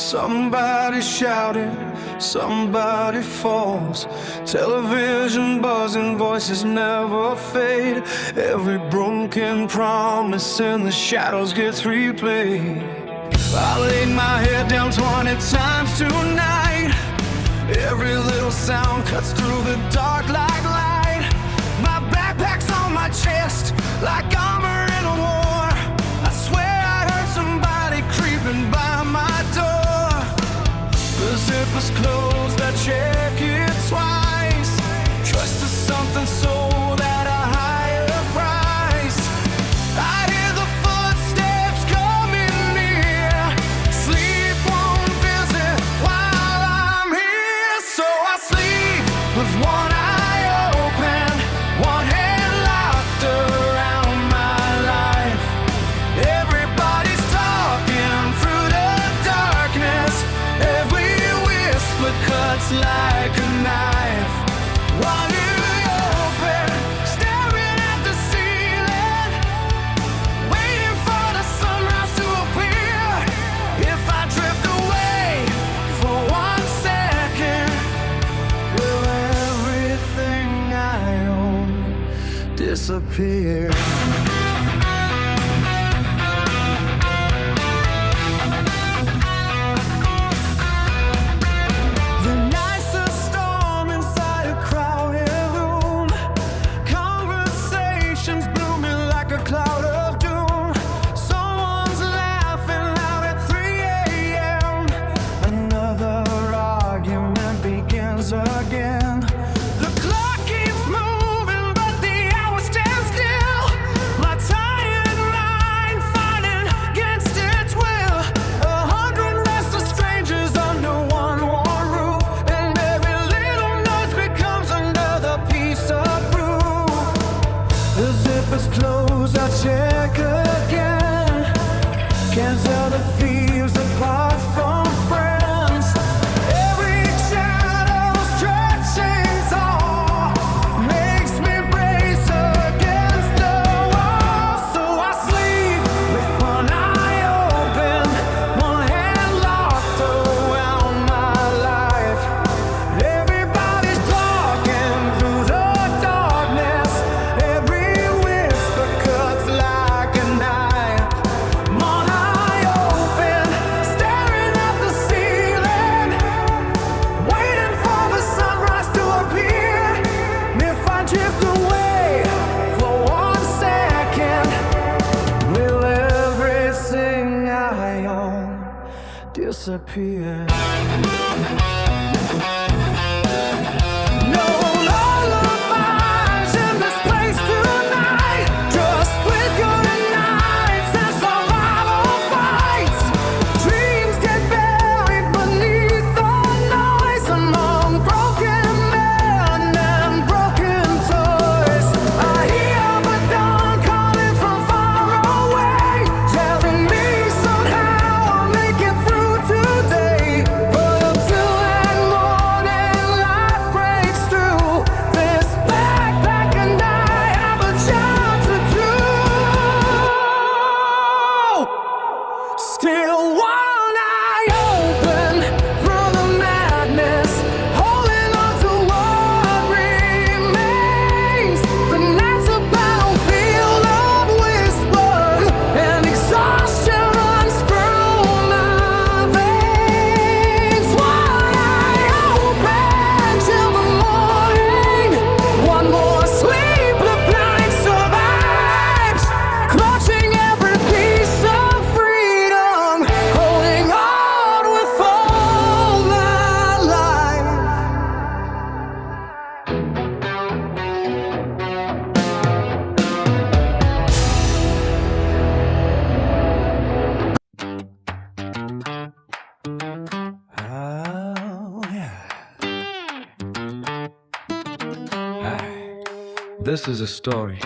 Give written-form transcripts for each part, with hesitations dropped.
Somebody shouting, somebody falls. Television buzzing, voices never fade. Every broken promise in the shadows gets replayed. I laid my head down 20 times tonight. Every little sound cuts through the dark like light. My backpack's on my chest like armor in a war. I swear I heard somebody creeping by my door. The zipper's closed, I check it twice. Trust is something sold at a higher price. I hear the footsteps coming near. Sleep won't visit while I'm here. So I sleep with one eye open, one hand locked around my life. Everybody's talking through the darkness. Every whisper cuts like a knife. One eye open, staring at the ceiling, waiting for the sunrise to appear. If I drift away for 1 second, will everything I own disappear? The night's a storm inside a crowded room. Conversations blooming like a cloud of doom. Someone's laughing loud at 3 a.m. Another argument begins again. The clock keeps moving, but the hours stand still. My tired mind fighting against its will. 100 restless strangers under one warm roof, and every little noise becomes another piece of proof. The zipper's closed, I check again. Can't tell the thieves apart from friends. Every shadow stretching tall makes me brace against the wall. So I sleep with one eye open, one hand locked around my life. Everybody's talking through the darkness. Every whisper cuts like a knife. One eye open, staring at the ceiling, waiting for the sunrise to appear. If I drift away for 1 second, will everything I own disappear? No lullabies in this place tonight. Just with good nights and survival fights. Dreams get buried beneath the noise among broken men and broken toys. I hear the dawn calling from far away, telling me somehow I'll make it through today. But until that morning light breaks through, this backpack and I have a job to do. Still one eye open through the madness, holding on to what remains. The night's a battlefield of whispers, and exhaustion runs through my veins. One eye open till the morning. One more sleepless night survives, clutching every piece of freedom, holding on with all my life. Oh, yeah. This is a story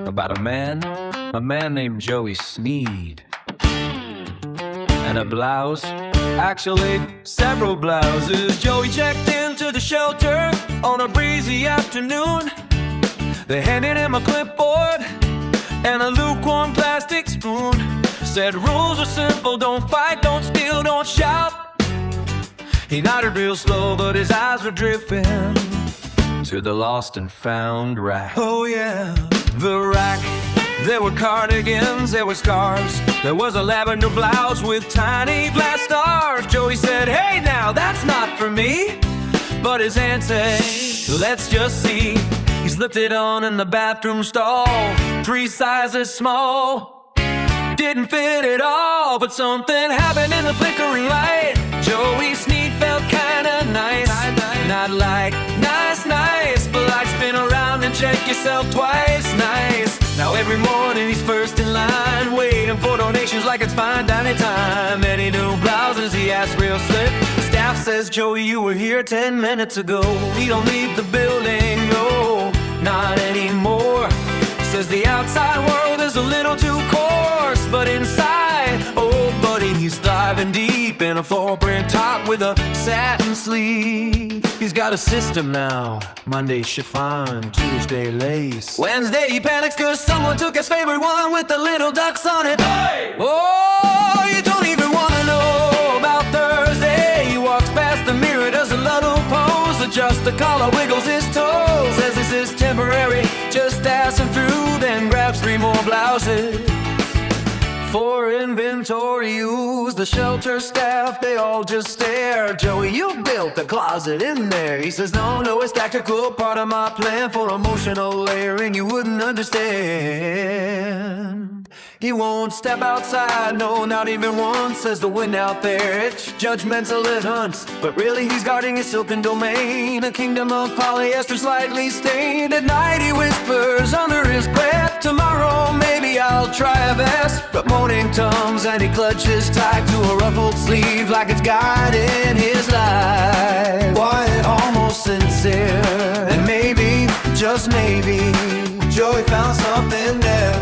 about a man named Joey Sneed, and a blouse, actually several blouses. Joey checked into the shelter on a breezy afternoon. They handed him a clipboard and a lukewarm plastic spoon. said rules are simple, don't fight, don't steal, don't shout. He nodded real slow, but his eyes were drifting to the lost and found rack. Oh yeah, the rack. There were cardigans, there were scarves. There was a lavender blouse with tiny glass stars. Joey said, hey now, that's not for me. But his aunt said, let's just see. He slipped it on in the bathroom stall, 3 sizes small. Didn't fit at all, but something happened in the flickering light. Joey Sneed felt kinda nice. Not like nice, but like spin around and check yourself twice. Nice. Now every morning he's first in line, waiting for donations like it's fine dining time. Any new blouses he asked real slick. The staff says, Joey, you were here 10 minutes ago. He don't leave the building, no, not anymore. Says the outside world is a little too coarse, but inside, oh buddy, he's thriving deep in a floor print top with a satin sleeve. He's got a system now. Monday chiffon, Tuesday lace. Wednesday he panics cause someone took his favorite one with the little ducks on it. Hey! Oh, you don't even wanna know about Thursday. He walks past the mirror, does a little pose, adjusts the collar, wiggles his toes. Says this is temporary, just passing through, then grabs 3 more blouses for inventory use. The shelter staff, they all just stare. Joey, you built a closet in there. He says, no, it's tactical, part of my plan for emotional layering you wouldn't understand. He won't step outside, no, not even once. Says the wind out there, it's judgmental as hunts, but really he's guarding his silken domain, a kingdom of polyester slightly stained. At night he whispers under his breath, tomorrow maybe I'll try a vest. But morning comes and he clutches tight to a ruffled sleeve like it's guiding his life. Quiet, almost sincere, and maybe, just maybe, Joey found something there.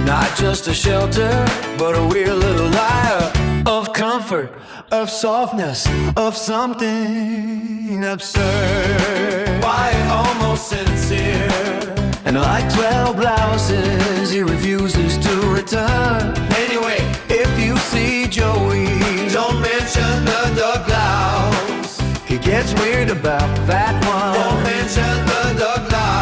Not just a shelter, but a weird little liar of comfort, of softness, of something absurd. Quiet, almost sincere, and like 12 blouses, he refuses to return. Anyway, if you see Joey, don't mention the duck blouse. He gets weird about that one. Don't mention the duck blouse.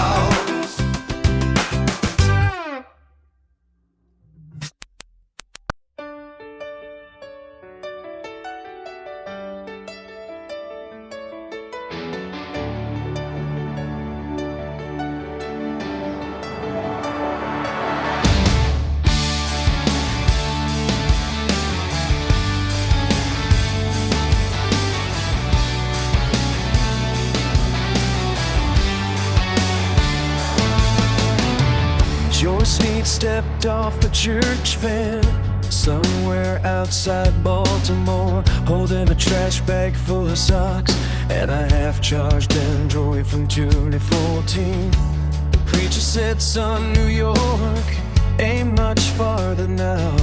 Sneed stepped off the church van somewhere outside Baltimore, holding a trash bag full of socks and a half-charged Android from 2014. The preacher said, son, New York ain't much farther now.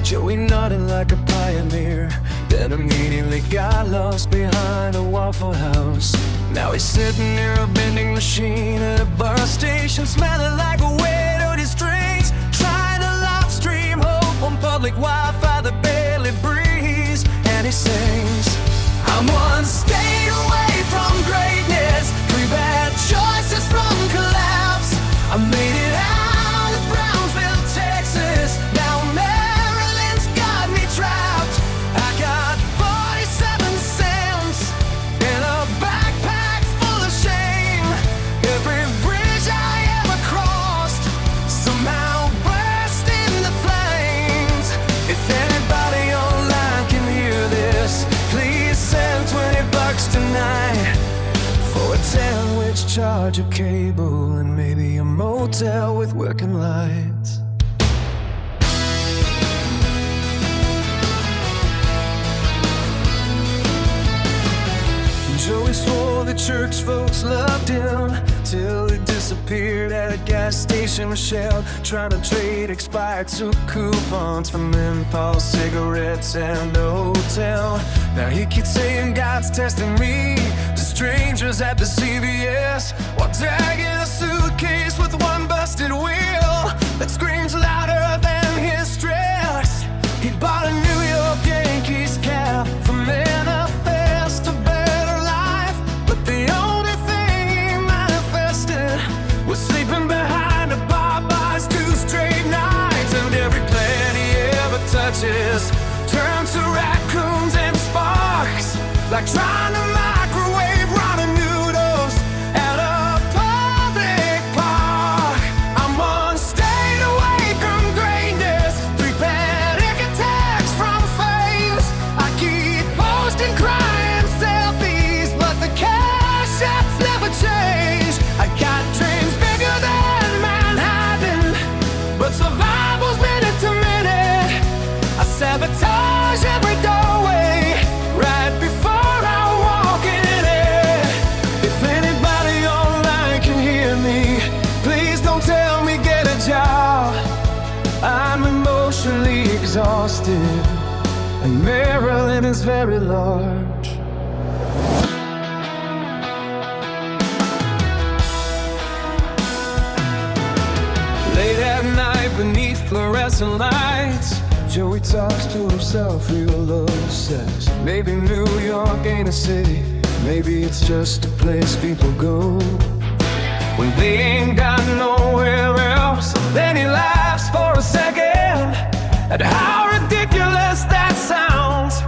Joey nodded like a pioneer, then immediately got lost behind a Waffle House. Now he's sitting near a vending machine at a bus station, smelling like a wet dirty strings, trying to live stream hope on public Wi-Fi that barely breathes. And he sings, I'm one state away from greatness, 3 bad choices from collapse. I made it out of Brownsville, Texas, now Maryland's got me trapped. I got 47 cents in a backpack full of shame. Every bridge I ever crossed somehow burst into flames. If anybody online can hear this, please send $20 tonight for a sandwich, charge of cable, and maybe a motel with working lights. Joey swore the church folks loved him till he disappeared at a gas station with Shell, trying to trade expired soup coupons for impulse cigarettes and a hotel. Now he keeps saying God's testing me to strangers at the CVS, while dragging a suitcase with one busted wheel that screams louder than his stress. bought a New York Yankees cap for manifest a better life. But the only thing he manifested was sleeping behind a bar bars 2 straight nights. And every plant he ever touches turns to raccoons and sparks, like trying to microwave ramen noodles at a public park. I'm 1 state away from greatness, 3 panic attacks from fames. I keep posting crying selfies, but the Cashapp's never change. I got dreams bigger than Manhattan, but survival's minute to minute. I sabotage every doorway right before I walk in it. If anybody online can hear me, please don't tell me get a job. I'm emotionally exhausted, and Maryland is very large. Late at night beneath fluorescent lights, Joey talks to himself, real low sex. Maybe New York ain't a city, maybe it's just a place people go when they ain't got nowhere else. Then he laughs for a second at how ridiculous that sounds.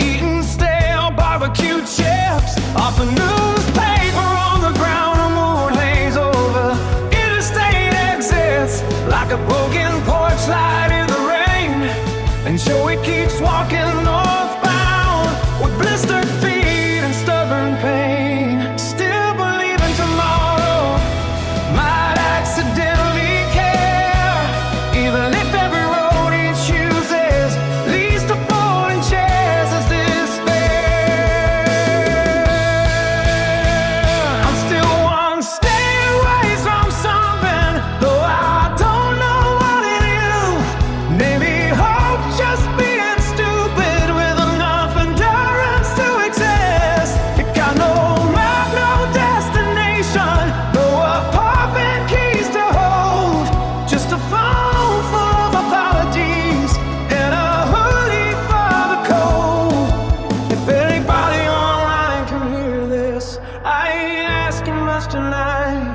Eating stale barbecue chips off a newspaper on the ground. A moon hangs over interstate exits like a broken porch light in the rain. And Joey keeps walking northbound with blistered feet and stubborn pain, still believing tomorrow might accidentally care, even if every road he chooses leads to folding chairs as despair. I'm still 1 stay away from something, though I don't know what it is. Maybe hope, just being stupid with enough endurance to exist. It got no map, no destination, no apartment keys to hold, just a phone full of apologies and a hoodie for the cold. If anybody online can hear this, I ain't asking much tonight,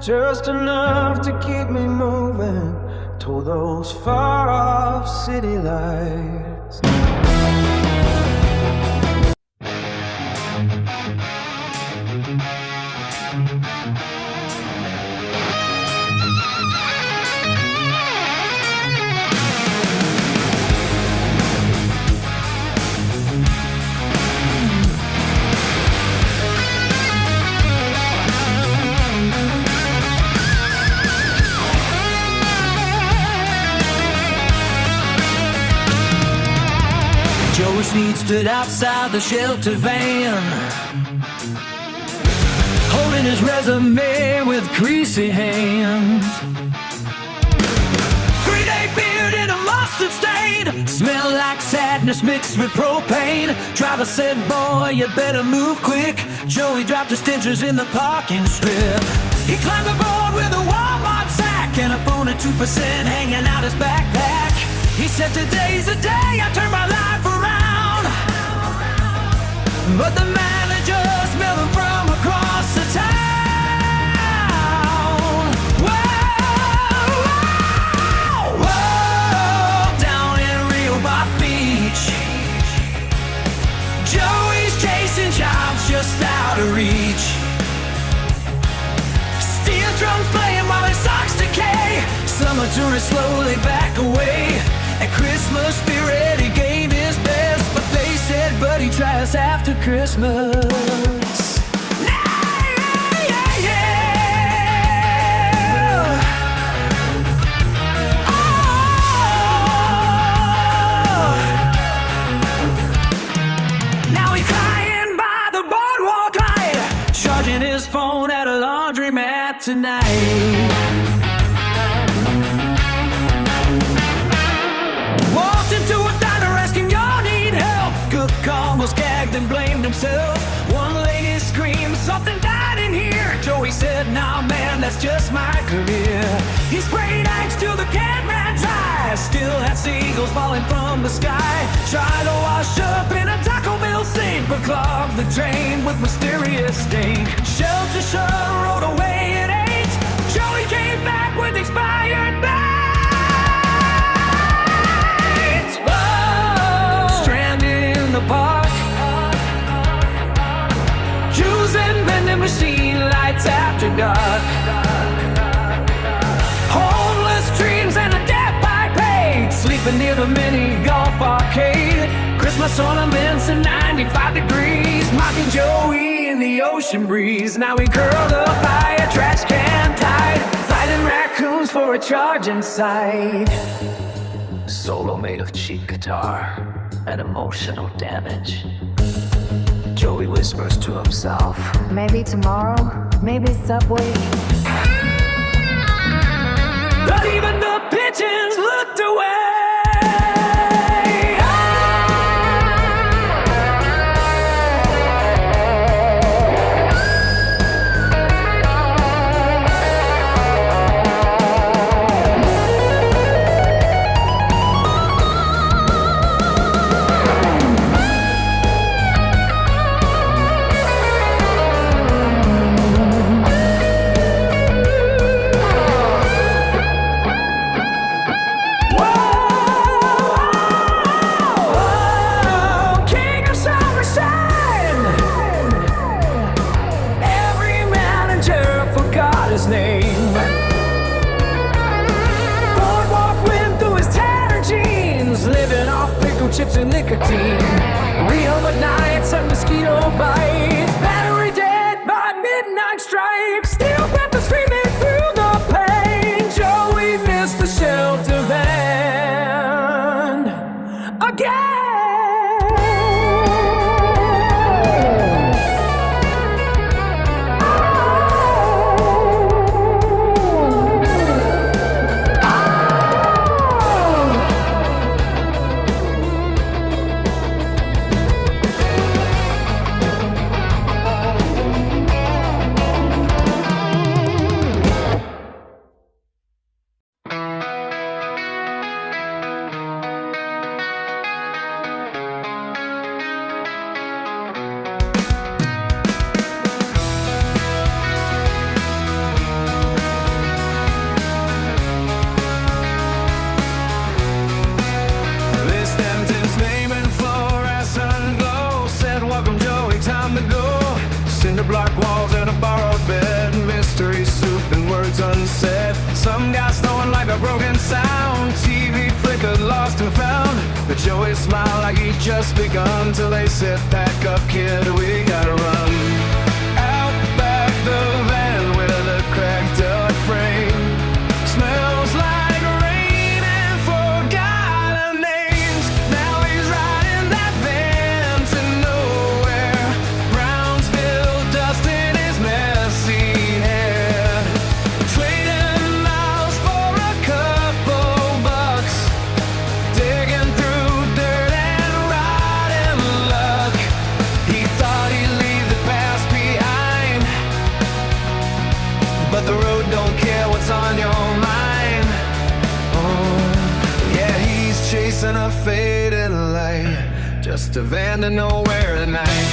just enough to keep me moving toward those far-off city lights. Joey Sneed stood outside the shelter van, holding his resume with greasy hands. 3-day beard in a mustard stain, smell like sadness mixed with propane. Driver said, boy, you better move quick. Joey dropped his stitchers in the parking strip. He climbed aboard with a Walmart sack and a phone at 2% hanging out his backpack. He said, today's the day I turn my life around. But the manager smelled him from across the town. Whoa, whoa, whoa, down in Rehoboth Beach, Joey's chasing jobs just out of reach. Steel drums playing while his socks decay. Summer tourists slowly back away. At Christmas spirit he gave his best, but they said, buddy, try us after Christmas. Now he's crying by the boardwalk light, charging his phone at a laundromat tonight. Walked into a diner asking, y'all need help. Cook almost gagged and blamed himself. One lady screamed, something died in here. Joey said, nah man, that's just my career. He sprayed axe till the can ran dry, still had seagulls falling from the sky. Tried to wash up in a Taco Bell sink, but clogged the drain with mysterious stink. Shelter shut, rode away at 8. Joey came back with expired bites. Oh, stranded in the park, using vending machine lights after dark. Homeless dreams and a debt by paid, sleeping near the mini golf arcade. Christmas ornaments and 95 degrees, mocking Joey in the ocean breeze. Now we curled up by a trash can tide, fighting raccoons for a charge inside. Solo made of cheap guitar and emotional damage. Joey whispers to himself, maybe tomorrow, maybe Subway. But even the pigeons looked away. Chips and nicotine, real nights and mosquito bites, battery dead by midnight strike, steel pepper screaming through the pain. Joey missed the shelter van again. Joey smiled like he'd just begun, till they said, pack up kid, we gotta run. Out back the van with a cracked out frame, smells like rain and forgotten names. Now he's riding that van to nowhere, Brownsville dust in his messy hair, trading miles for a couple bucks, digging through the road don't care what's on your mind. Oh, yeah, he's chasing a faded light, just a van to nowhere at night.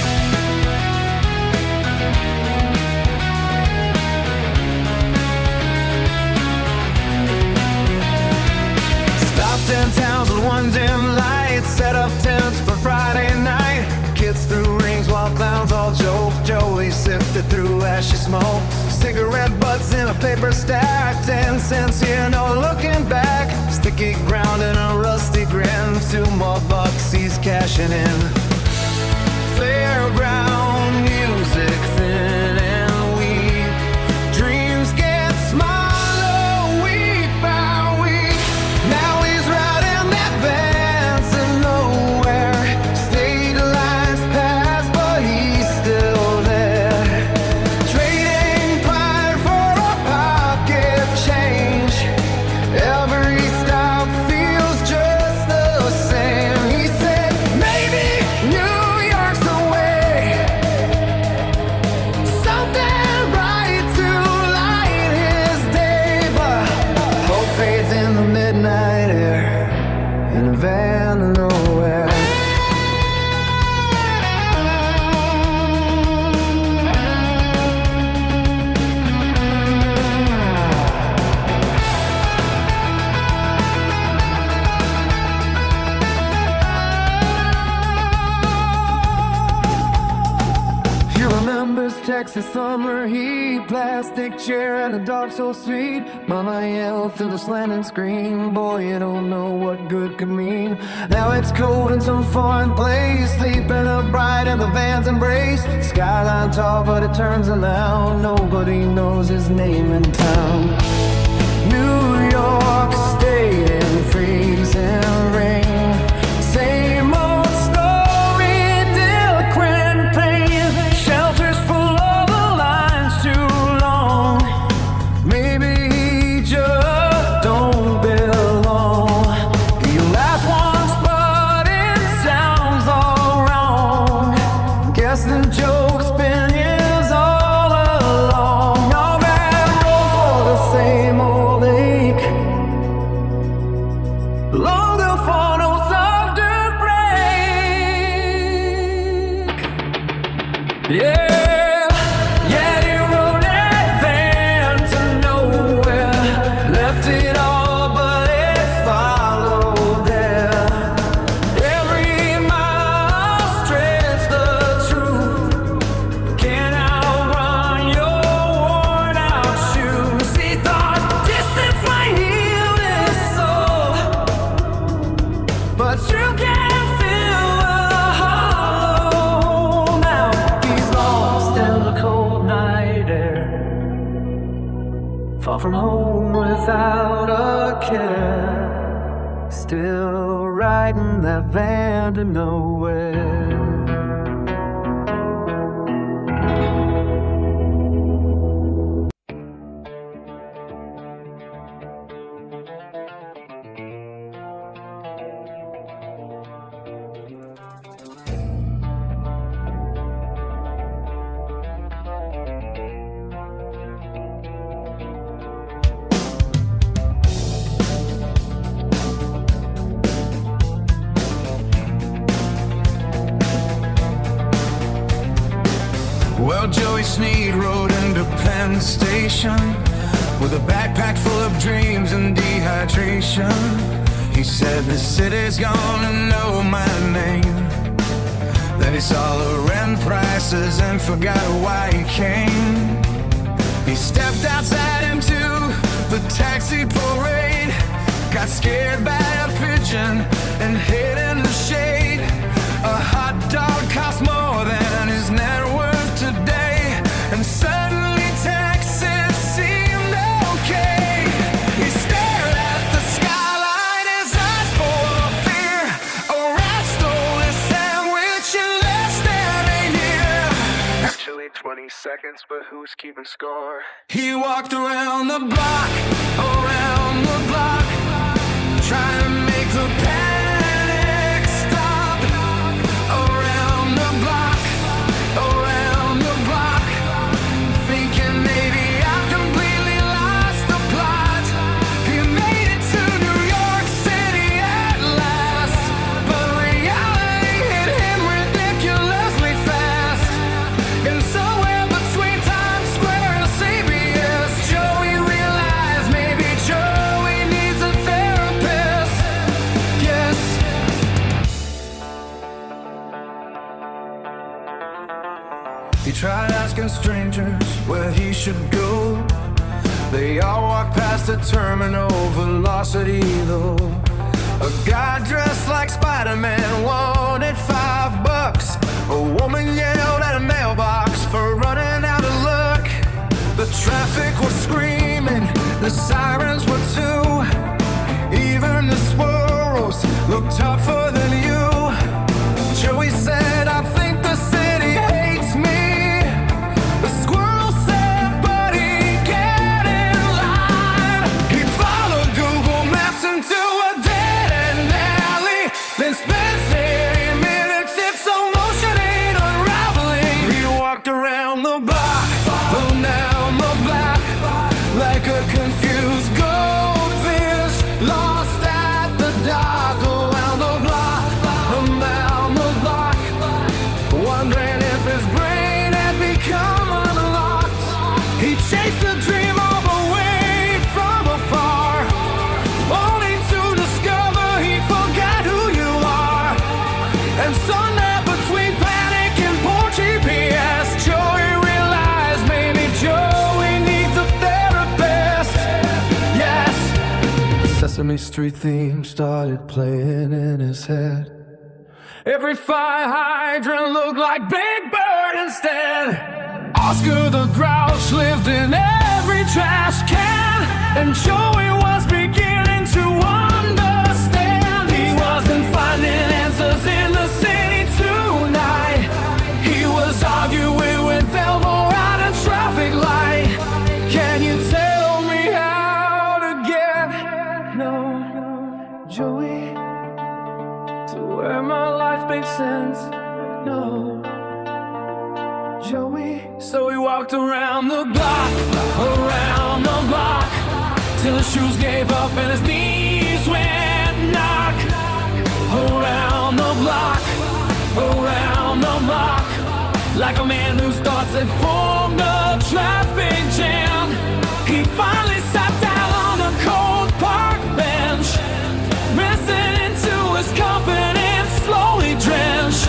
Stopped in towns with one dim light, set up tents for Friday night. Kids threw rings while clowns all joke. Joey sifted through ashy smoke, cigarette butts in a paper stack, 10 cents here, no looking back. Sticky ground and a rusty grin, 2 more bucks he's cashing in. Fairground music, thin and weak, dreams get smaller week by week. Now he's riding that van to nowhere, state lines pass but he's still there, trading pride for a pocket change. Every stop feels just the same. He said maybe New York's the way. this Texas summer heat. Plastic chair and a dark so sweet. Mama yelled through the slanting screen, boy, you don't know what good could mean. Now it's cold in some foreign place, sleeping upright in the van's embrace. Skyline tall, but it turns around. Nobody knows his name in town. New York State in freezing rain. Same old story, delinquent pain. Shelters full of the lines too long. Maybe he just don't belong. He laughs once, but it sounds all wrong. Guess the joke's been his all along. No man roll for the same old ache. Longer for no softer break. Yeah, he rode that van to nowhere. Left it all, but it followed there. Every mile stretched the truth. Can't outrun your worn out shoes. He thought distance might heal his soul, but you can't feel the hollow now. He's lost in the cold night air, far from home without a care. Still riding that van to nowhere. Well, Joey Sneed rode into Penn Station with a backpack full of dreams and dehydration. He said the city's gonna know my name, that he saw the rent prices and forgot why he came. He stepped outside into the taxi parade, got scared by a pigeon and hid in the shade. A hot dog cost more than his net worth today, and suddenly Texas seemed okay. He stared at the skyline, his eyes full of fear. A rat stole his sandwich in less than a year. Actually 20 seconds, but who's keeping score? He walked around the block, trying to make the panic stop. Around the block, thinking maybe I've completely lost the plot. He made it to New York City at last, but reality hit him ridiculously fast. And somewhere between Times Square and CBS, Joey realized maybe Joey needs a therapist. Yes. He tried asking strangers where he should go. They all walked past the terminal velocity though. A guy dressed like Spider-Man wanted $5. A woman yelled at a mailbox for running out of luck. The traffic was screaming, the sirens were too. Even the squirrels looked tougher than you. Joey said, I think the city hates me. The squirrel said, buddy, get in line. He followed Google Maps into a dead-end alley, then spent 30 minutes in slow motion ain't unraveling. He walked around the block, down the block, like a confused goldfish lost at the dock. Around the block, down the block, wondering if his brain had become unlocked. He chased the dream all the way from afar, only to discover he forgot who you are. And somewhere between panic and poor GPS, Joey realized Sesame Street theme started playing in his head. Every fire hydrant looked like Big Bird instead. Oscar the Grouch lived in every trash can, and Joey was beginning to understand. He wasn't finding answers in the city tonight. He was arguing with Elmo at a traffic light. Can you tell me how to get Joey, to where my life makes sense? No, Joey. So he walked around the block, till his shoes gave up and his knees went knock. Around the block, like a man whose thoughts had formed a traffic jam. He finally sat down on a cold park bench, listening to his confidence slowly drench.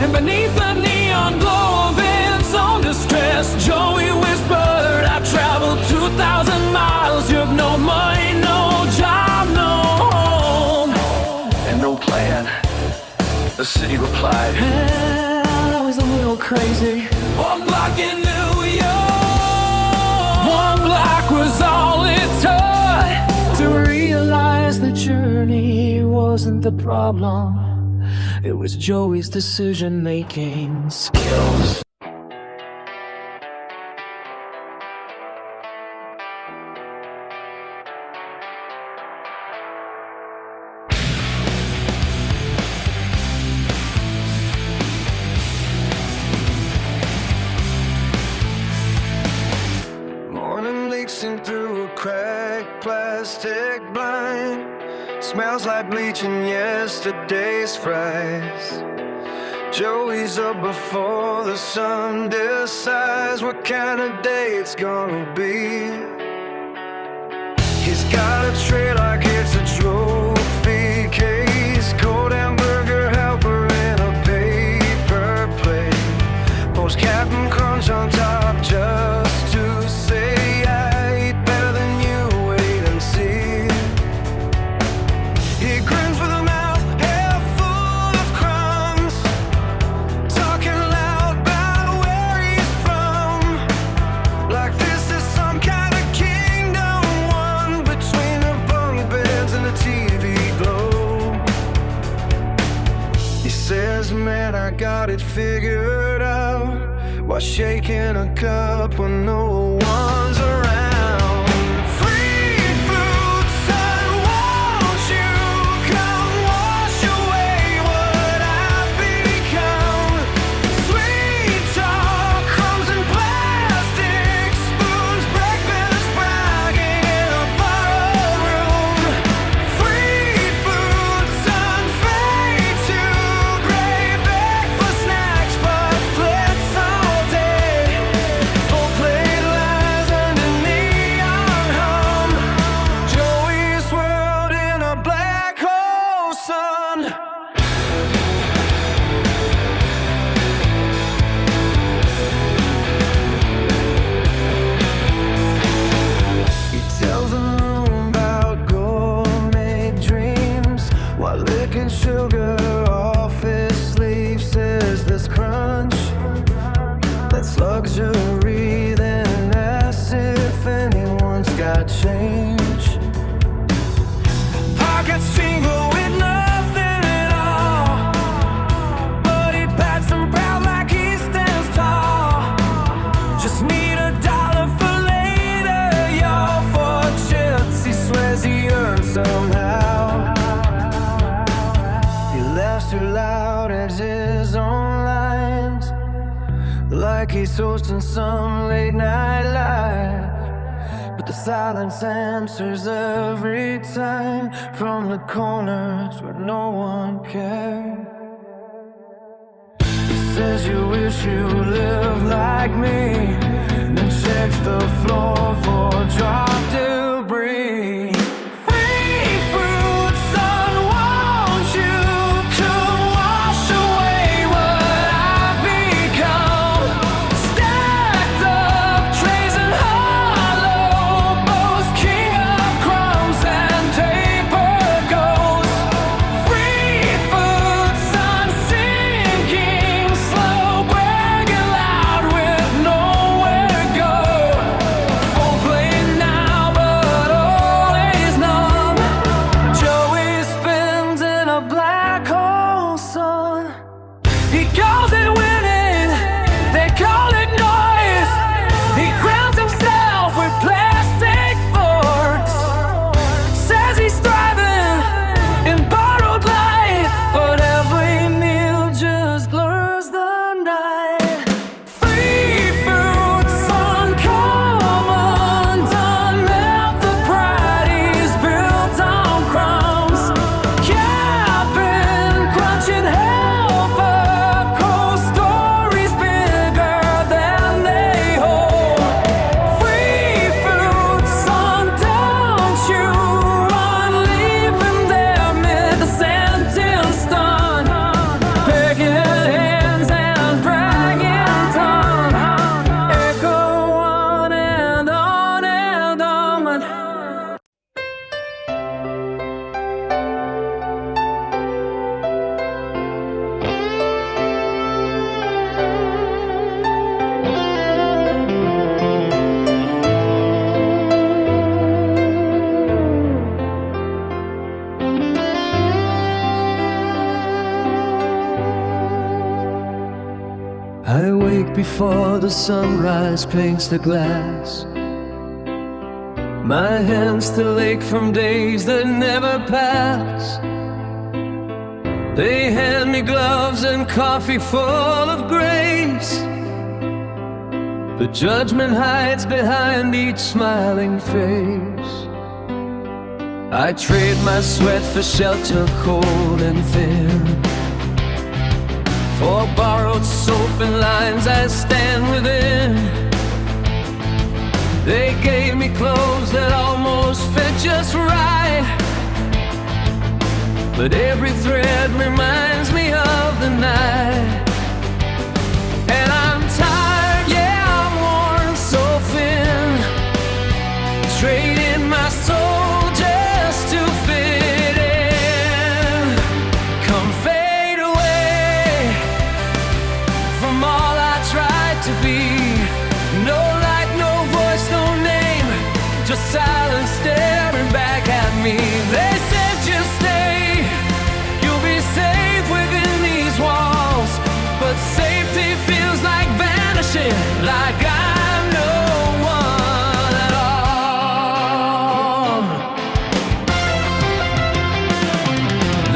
And beneath the neon glow of his own distress, Joey whispered, I've traveled 2,000 miles. You have no money, no job, no home, And no plan, the city replied. I was a little crazy. One block in New York, One block was all it took to realize the journey wasn't the problem. It was Joey's decision-making skills. Morning leaks in through a cracked plastic blind. Smells like bleach and yesterday's fries. Joey's up before the sun decides what kind of day it's gonna be. He's got a tray like it's a trophy case, cold hamburger helper in a paper plate. Post Captain Crunch on top just to say I eat better than you, wait and see. He grins with a mouth half full of crumbs, talking loud about where he's from, like this is some kind of kingdom won between the bunk beds and the TV glow. He says, man, I got it figured out, while shaking a cup when no one's around. Free food, son, won't you come wash away what I've become? Sweet talk, crumbs and plastic spoons, breakfast bragging in a borrowed room. Free food, son, fade to gray, beg for snacks, but flits all day. Full plate lies under neon hum. Joey's world in a black hole, son. He tells the room about gourmet dreams while licking sugar off his sleeve. Says this crunch, that's luxury. Then asks if anyone's got change. Pockets jingle with nothing at all, but he pats them proud like he stands tall. Just need $1 for later, y'all, for chips he swears he earned somehow. He laughs too loud at his own lines, like he's hosting some late night live. But the silence answers every time from the corners where no one cares. He says you wish you lived like me, then checks the floor for drop debris. Free food, son, won't you come wash away what I've become? Stacked up trays and hollow boast, king of crumbs and tables. before the sunrise paints the glass. My hands still ache from days that never pass. They hand me gloves and coffee full of grace. The judgment hides behind each smiling face. I trade my sweat for shelter, cold and thin. For borrowed soap and lines I stand within. They gave me clothes that almost fit just right, but every thread reminds me of the night. And I'm tired, yeah, I'm worn so thin, trading my soul just to fit in. Come fade away from all I tried to be. No light, no voice, no name, just silence staring back at me. They said just stay, you'll be safe within these walls, but safety feels like vanishing, like I'm no one at all.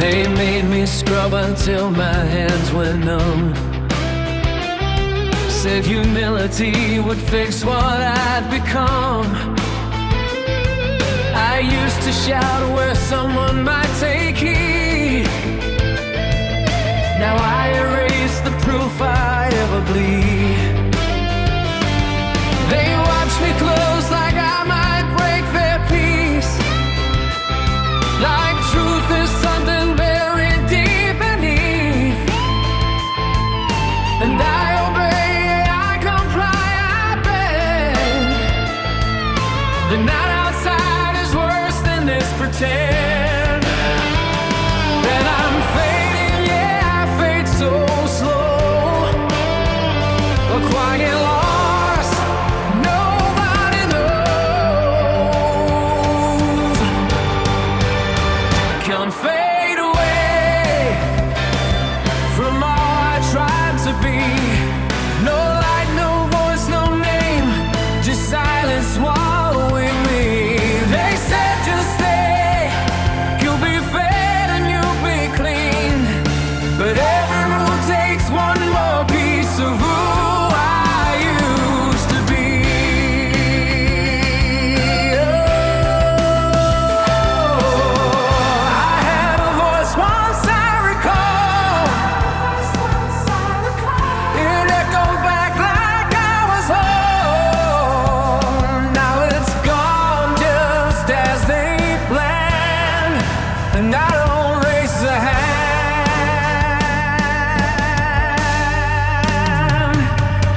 They made me scrub until my hands went numb. Said humility would fix what I'd become. I used to shout where someone might take heed. Now I erase the proof I ever bleed. They watch me close like I might break their peace, like truth is something buried deep beneath. And I obey, I comply, I beg. The night outside is worse than this pretend. And I'm fading, yeah, I fade so slow. A quiet loss, nobody knows. Come fade away from all I tried to be. No light, no voice, no name, just silence swallowing me. They said just stay, you'll be fed and you'll be clean, but every move takes one more piece of who I used to be. Oh, I had a voice once I recall. It echoed back like I was home. Now it's gone just as they planned, and I don't raise a hand.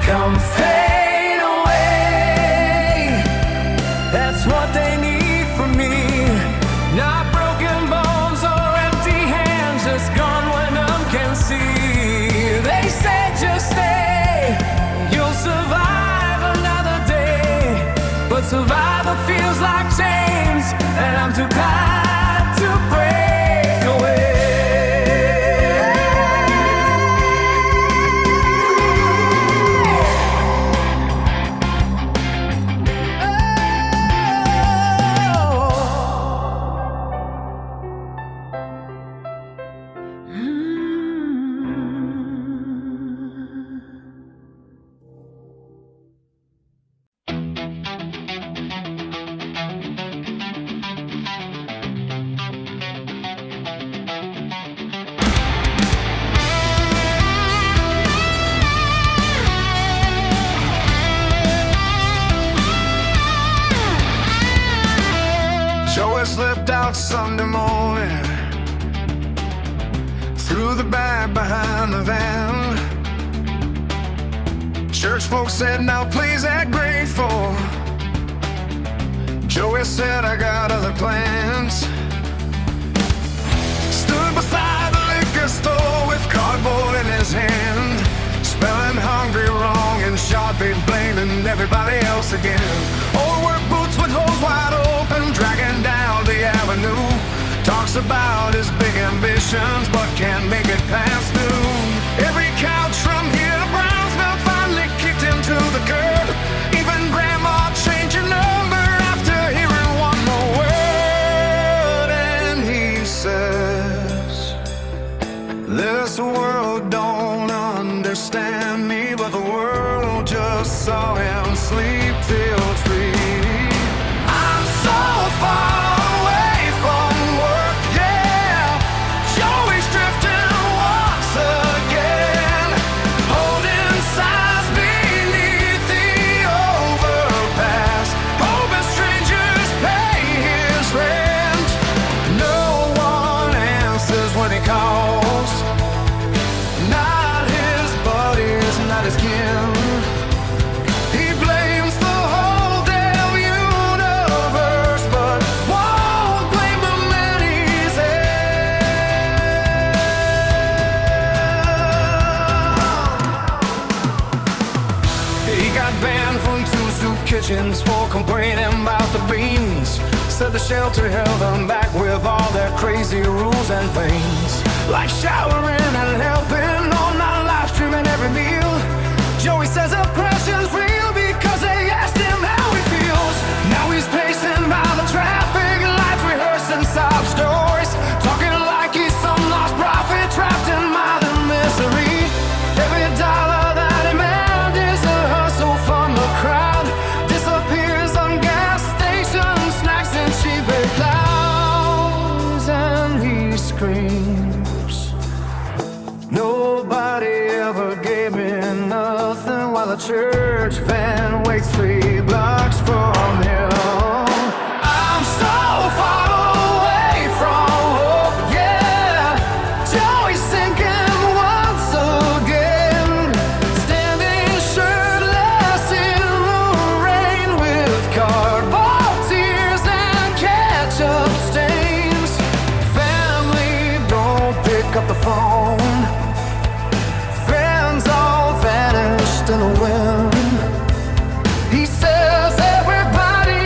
Come fade away, that's what they need from me. Not broken bones or empty hands, just gone when none can see. They said just stay, you'll survive another day, but survival feels like chains, and I'm too tired to break away. Joey slipped out Sunday morning through the back behind the van. Church folks said, now please act grateful. Joey said, I got other plans. Stood beside the liquor store with cardboard in his hand, spelling hungry wrong and Sharpie blaming everybody else again. Old work boots with holes wide open, dragging down the avenue. Talks about his big ambitions, but can't make it past noon. Every couch from here to Brownsville finally understand me, but the world just saw him sleep till 3. I'm so far away from work, yeah. Joey's drifting once again, holding signs beneath the overpass, hoping strangers pay his rent. No one answers when he calls, not his buddies, not his kin. He blames the whole damn universe, but won't blame the man he's in. He got banned from 2 soup kitchens for complaining about the beans. Said the shelter held them back with all their crazy rules and things, like showering and helping, or not live streaming every meal. Joey says oppression's real because they asked him how he feels. Now he's pacing by the traffic lights, rehearsing sob stories, talking like he's some lost prophet trapped in modern misery. Every dollar that he made is a hustle from the crowd, disappears on gas stations, snacks and cheap clouds, and he screams. Nobody ever gave me nothing, while the church van waits 3 blocks from him. I'm so far away from hope, yeah. Joey's sinking once again, standing shirtless in the rain with cardboard tears and ketchup stains. Family don't pick up the phone, friends all vanished in the wind. He says everybody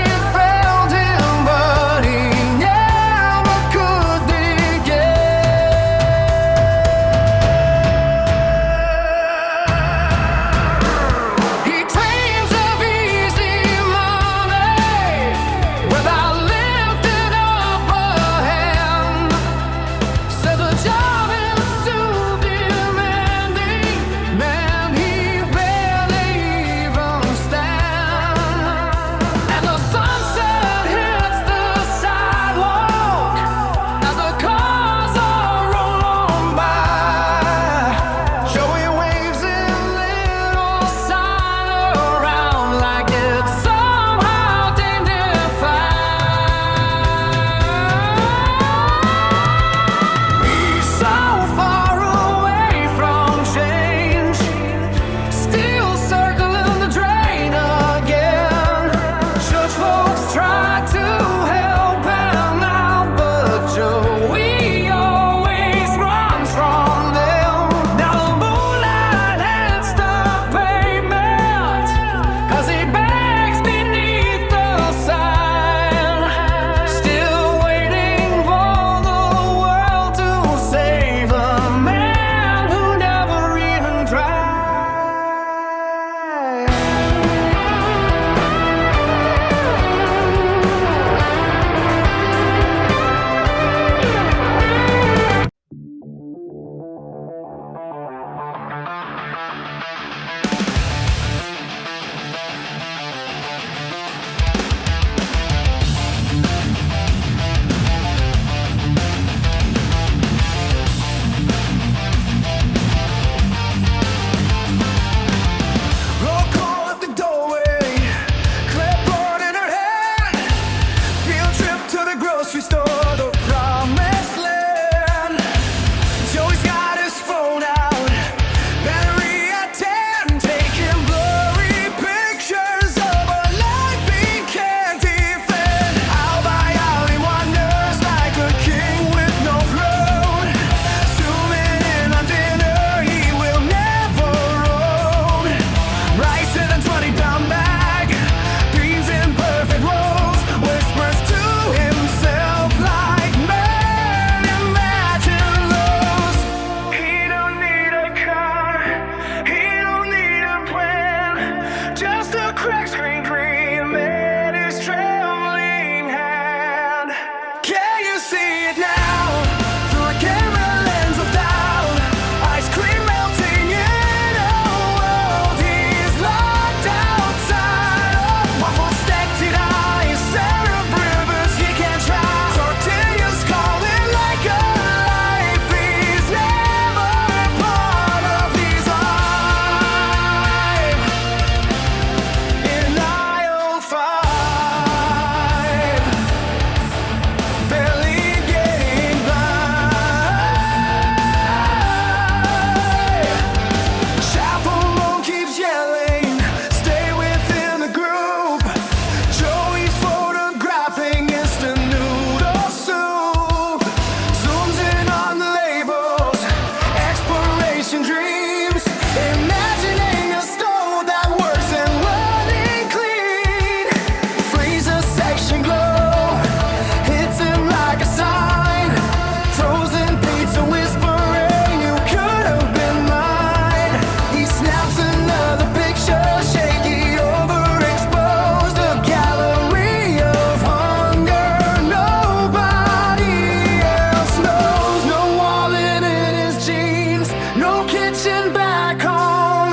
reaching back home.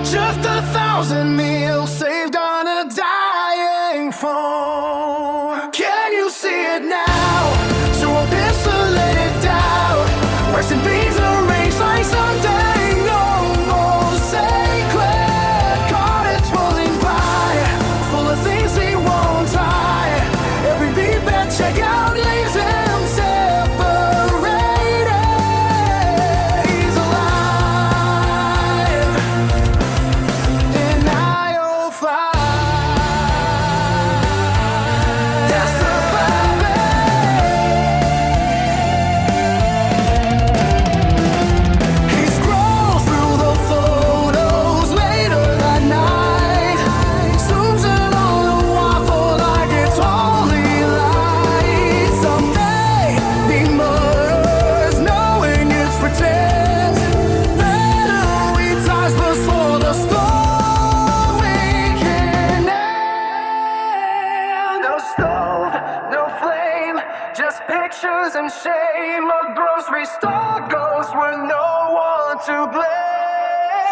Just 1,000 meals saved on a dying phone. Can you see it now? So a pixelated doubt. Rice and beans arranged like someday almost sacred. Carnage rolling by, full of things he won't tie. Every beat that check out leaves him separated. He's alive in aisle 5. That's the 5A. He scrolls through the photos later that night. Zooms in on the waffle like it's holy light. Someday he mutters, knowing it's pretend. Better we ties before the story can end. No stove, no flame, just pictures and shame. A grocery store ghost with no one to blame.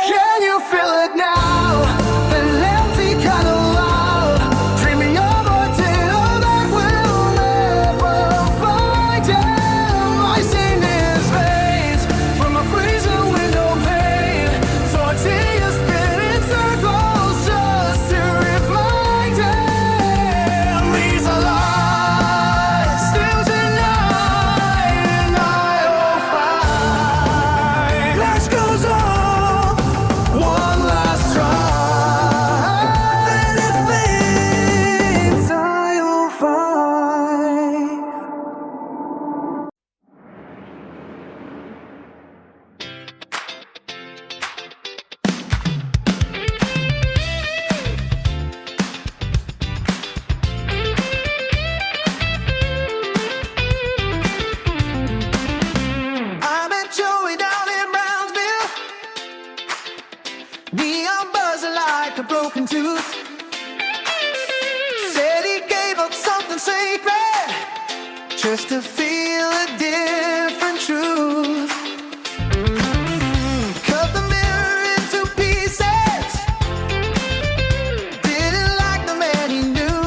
Can you feel it now? The empty kind of loud, dreaming of a dinner that will never find him. Ice in his veins from a freezing window pane. Tortillas spinning circles just to remind him he's alive. Still tonight in aisle 5. Lights goes off, one last try. Then it fades, aisle 5. I met Joey down in Brownsville. Neon buzzing like a broken tooth. Said he gave up something sacred just to feel a different truth. Cut the mirror into pieces. Didn't like the man he knew.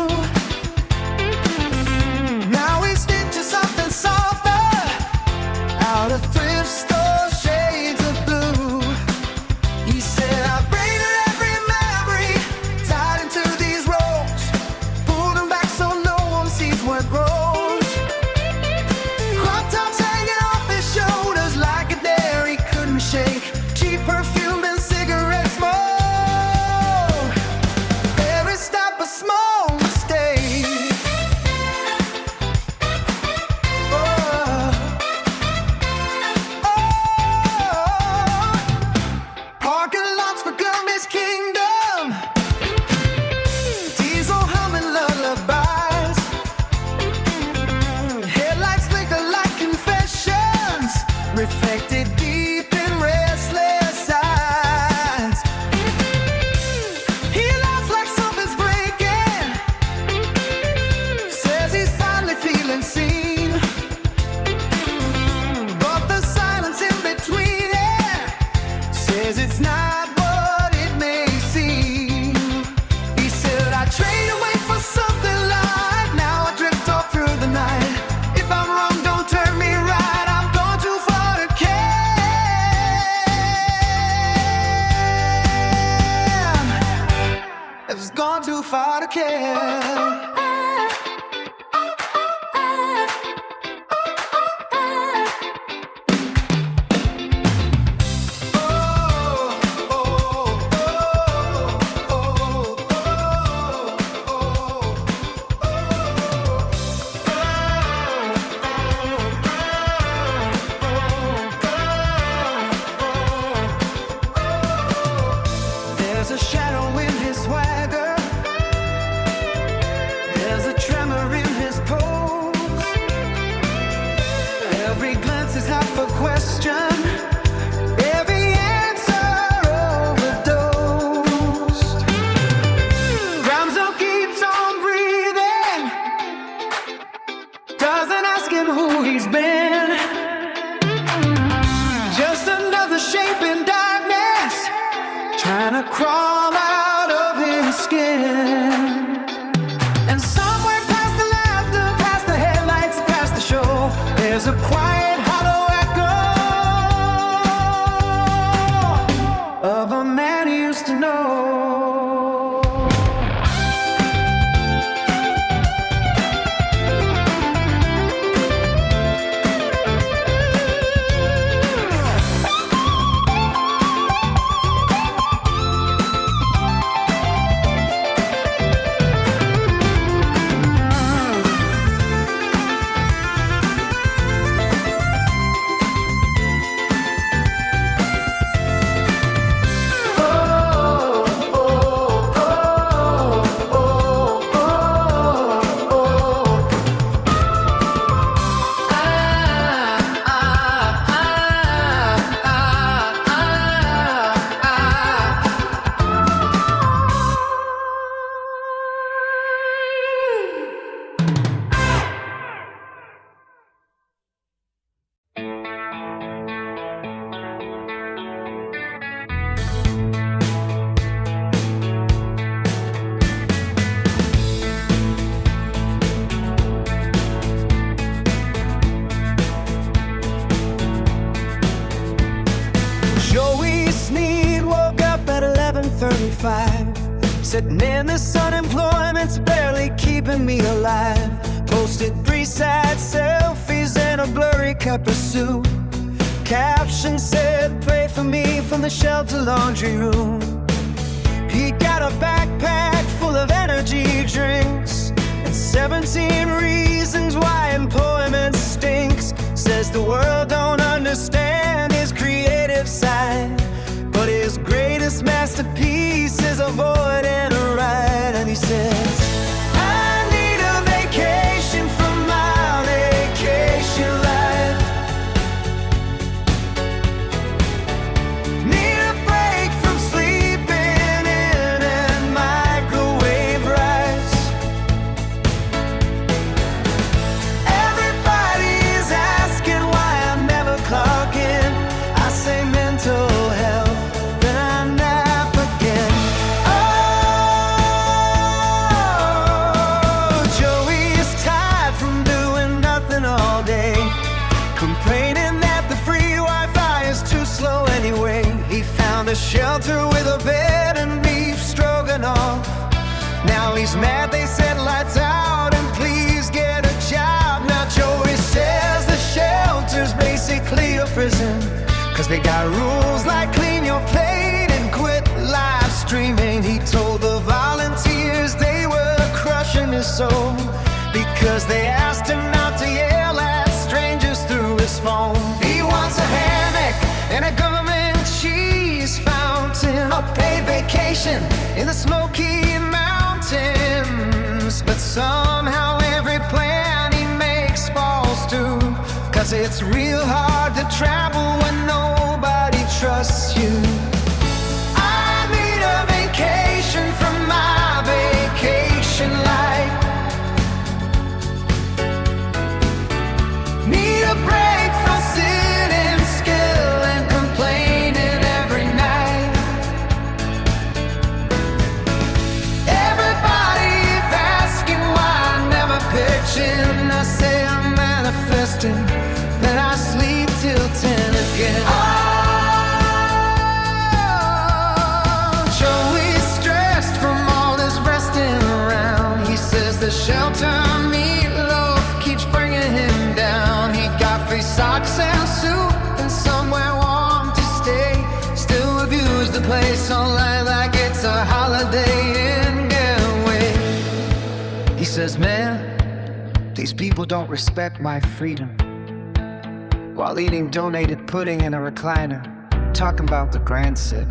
Now he stitches something softer out of thrift store shades of blue. He said, I braided every memory tied into these ropes, pulled them back so no one sees what grows. Crop tops hanging off his shoulders like a dare he couldn't shake. Cheap perfume and cigarette smoke. Every stop a small mistake. Oh. Parking lots become his kingdom. Diesel humming lullabies. Headlights flicker like confessions, reflected deep in restless eyes. He laughs like something's breaking. Says he's finally feeling seen. But the silence in between it says it's not what it may seem. He said, I trade away for something like now I drift off through the night. If I'm wrong, don't turn me right. I'm gone too far to care. It's gone too far to care. There's a shadow in his swagger. There's to crawl out of his skin. And somewhere past the laughter, past the headlights, past the show, there's a quiet, hollow echo of a man he used to know. Sitting in this unemployment's barely keeping me alive. Posted 3 sad selfies in a blurry cup of soup. Caption said, pray for me from the shelter laundry room. He got a backpack full of energy drinks and 17 reasons why employment stinks. Says the world don't understand his creative side, but his greatest masterpiece is avoiding a ride. And he says, I need a vacation from my vacation life. Need a break from sleeping in and microwave rice. Everybody's asking why I never clock in. I say mental health. A shelter with a bed and beef stroganoff. Now he's mad they said lights out and please get a job. Now Joey says the shelter's basically a prison, 'cause they got rules like clean your plate and quit live streaming. He told the volunteers they were crushing his soul because they asked him not to yell at strangers through his phone. He wants a hammock and a government cheese fountain, a paid vacation in the Smoky Mountains. But somehow every plan he makes falls through, 'cause it's real hard to travel when nobody trusts you. I need a vacation from my vacation life. Need a break from sitting still and complaining every night. Everybody's asking why I never pitch in. I say I'm manifesting, then I sleep till 10 again. Oh, Joey's stressed from all this resting around. He says the shelter meatloaf keeps bringing him down. He got free socks and soup and somewhere warm to stay. Still reviews the place online like it's a holiday in Getaway. He says, man, these people don't respect my freedom, while eating donated pudding in a recliner, talking about the grand sit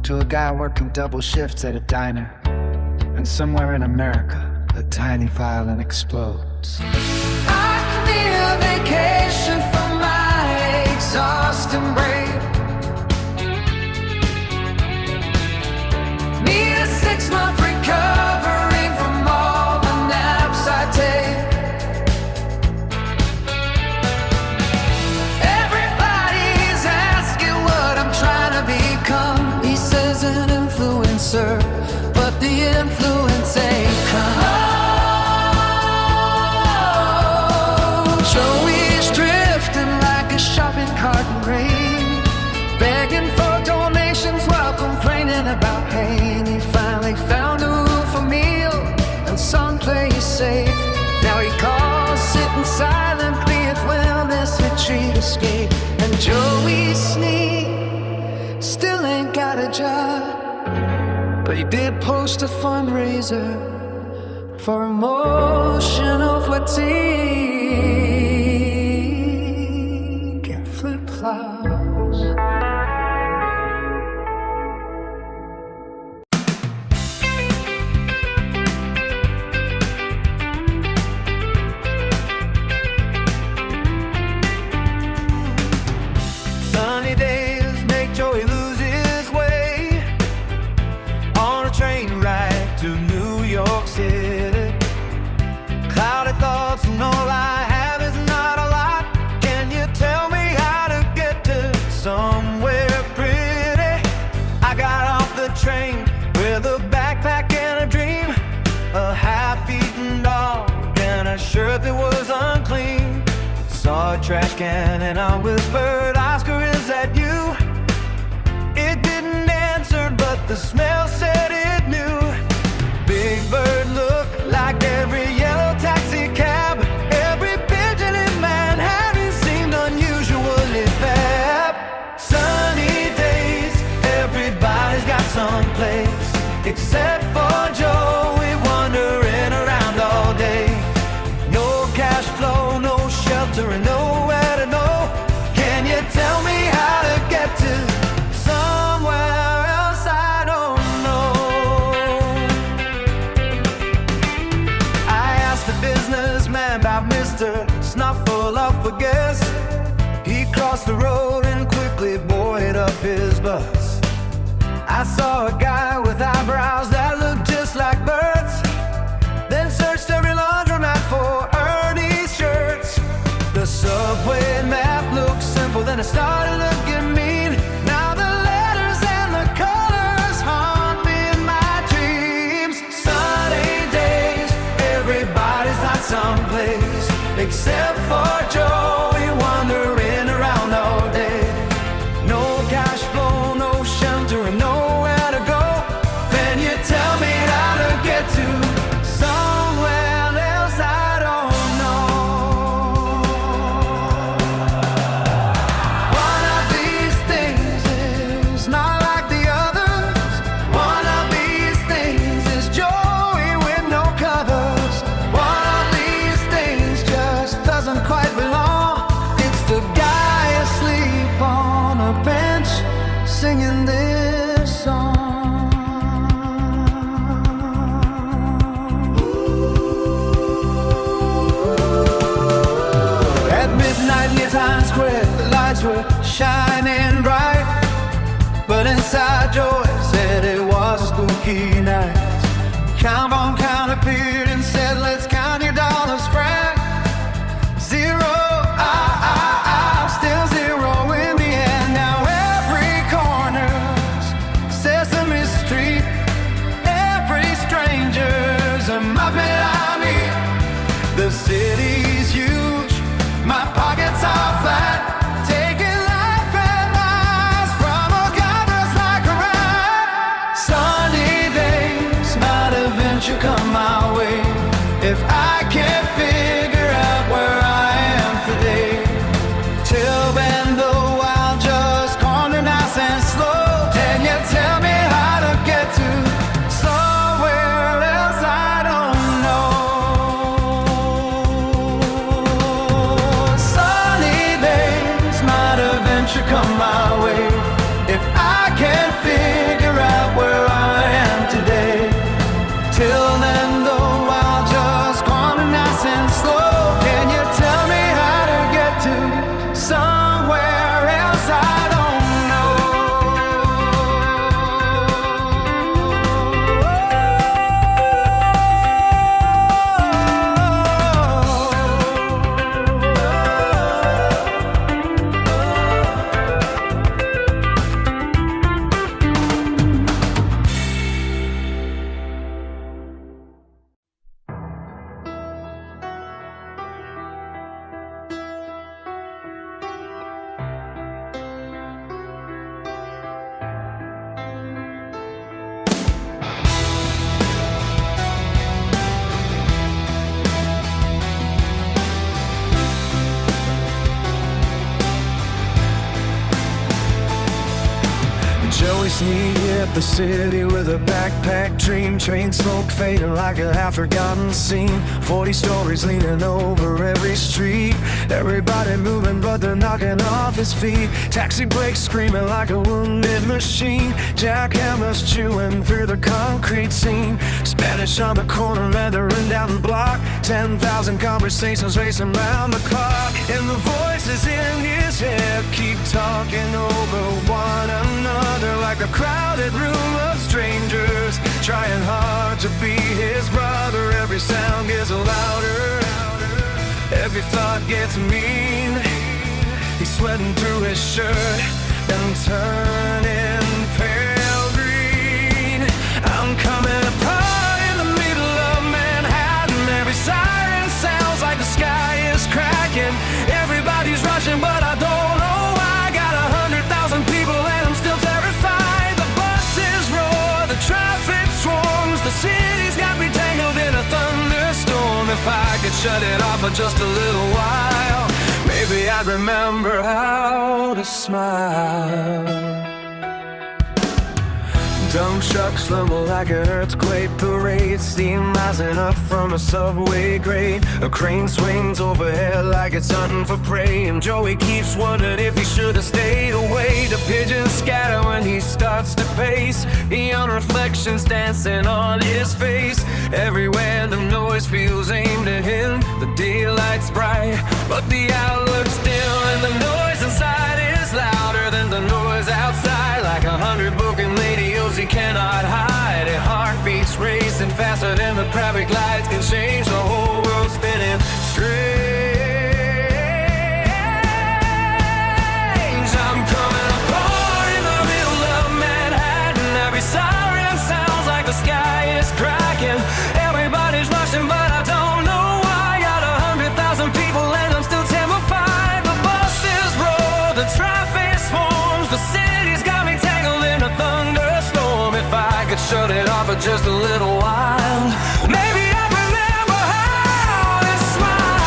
to a guy working double shifts at a diner. And somewhere in America, a tiny violin explodes. I need a vacation from my exhausting brain. Need a 6-month recovery from all the naps I take. Everybody's asking what I'm trying to become. He says an influencer still ain't got a job, but he did post a fundraiser for emotional fatigue and flip-flops. Sunny days make Joey lose his way on a train ride to New York City. Cloudy thoughts and all I have is not a lot. Can you tell me how to get to somewhere pretty? I got off the train with a backpack and a dream, a half-eaten dog and a shirt that was unclean. Saw a trash can and I whispered, Oscar, is that you? It didn't answer, but the smell said it knew. Big Bird looked like every yellow taxi cab. Every pigeon in Manhattan seemed unusually fab. Sunny days, everybody's got some place, except for Joey wandering around all day. No cash flow, no shelter, and nowhere to go. Can you tell me how to get to somewhere else? I don't know. I asked the businessman about Mr. Snuffleupagus, I guess. He crossed the road and quickly buoyed up his bus. I saw a guy with eyebrows that looked just like birds, then searched every laundromat for Ernie's shirts. The subway map looked simple, then it started looking mean. Now the letters and the colors haunt me in my dreams. Sunny days, everybody's not someplace, except for Joey wandering around all day. No cash flow, no shelter, and nowhere to go. Can you tell me how to get to somewhere else? I don't know. One of these things is not like the others. One of these things is Joey with no covers. One of these things just doesn't quite belong. It's the guy asleep on a bench singing this song. At midnight near Times Square, the lights were shining bright, but inside Joy said it was a spooky night. Count appeared and said, let's count your dollars, Frank. Zero, still zero in the end. Now every corner's Sesame Street, every stranger's a Muppet I meet. The city's huge, my pockets are flat, taking life and lies from a godless like a rat. Sunny days might eventually come my way if I can't figure out where I am today. Till then, though, I'll just corner nice and slow. Can you tell me how to get to somewhere else? I don't know. Joey sneak hit the city with a backpack dream. Train smoke fading like a half-forgotten scene. 40 stories leaning over every street. Everybody moving but they're knocking off his feet. Taxi brakes screaming like a wounded machine. Jackhammers chewing through the concrete scene. Spanish on the corner, leathering down the block. 10,000 conversations racing round the clock. And the voices in his head keep talking over one another like a crowded room of strangers, trying hard to be his brother. Every sound gets louder, every thought gets mean. He's sweating through his shirt and turning pale green. I'm coming apart in the middle of Manhattan. Every siren sounds like the sky is cracking. Everybody's rushing but I don't know why. Got 100,000 people and I'm still terrified. The buses roar, the traffic swarms. The city's got me tangled in a thunderstorm. If I could shut it off for just a little while, maybe I'd remember how to smile. Dump trucks rumble like an earthquake parade. Steam rising up from a subway grate. A crane swings overhead like it's hunting for prey. And Joey keeps wondering if he should have stayed away. The pigeons scatter when he starts to pace. Neon reflections dancing on his face. Everywhere the noise feels aimed at him. The daylight's bright, but the outlook's dim. And the noise inside is louder than the noise outside. Like 100 broken radios he cannot hide. And heartbeats racing faster than the traffic lights can change the whole world spinning strange. I'm coming apart in the middle of Manhattan. Every siren sounds like the sky is cracking. Everybody's rushing but I don't know why. Got 100,000 people and I'm still terrified. The buses roar, the traffic swarms. The city's got me tangled in a thunderstorm. If I could shut it off for just a little while, maybe I remember how to smile.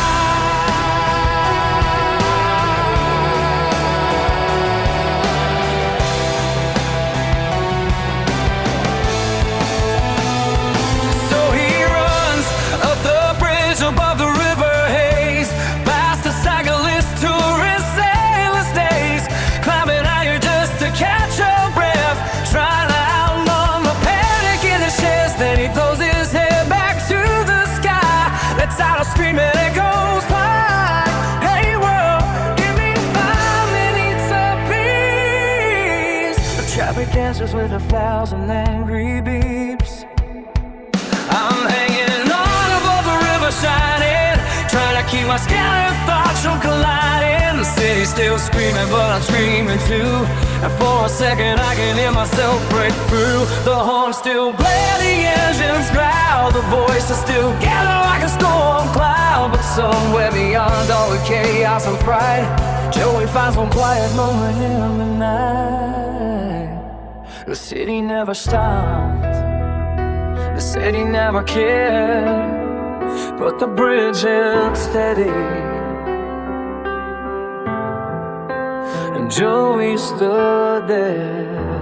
So he runs up the bridge above the river haze, past the cyclist tourist sailor stays, climbing higher just to catch a breath, trying to outrun the panic in his chest. Then he throws his head back to the sky, lets out a scream and it goes by. Hey world, give me 5 minutes apiece. The traffic dances with 1,000 angry beeps. I'm hanging on above the river shining, trying to keep my scattered thoughts from colliding. The city's still screaming but I'm screaming too. And for a second I can hear myself break through. The horns still play, the engines growl. The voices still gather like a storm cloud. But somewhere beyond all the chaos and fright, Joey finds one quiet moment in the night. The city never stopped, the city never cared, but the bridge held steady. And Joey stood there.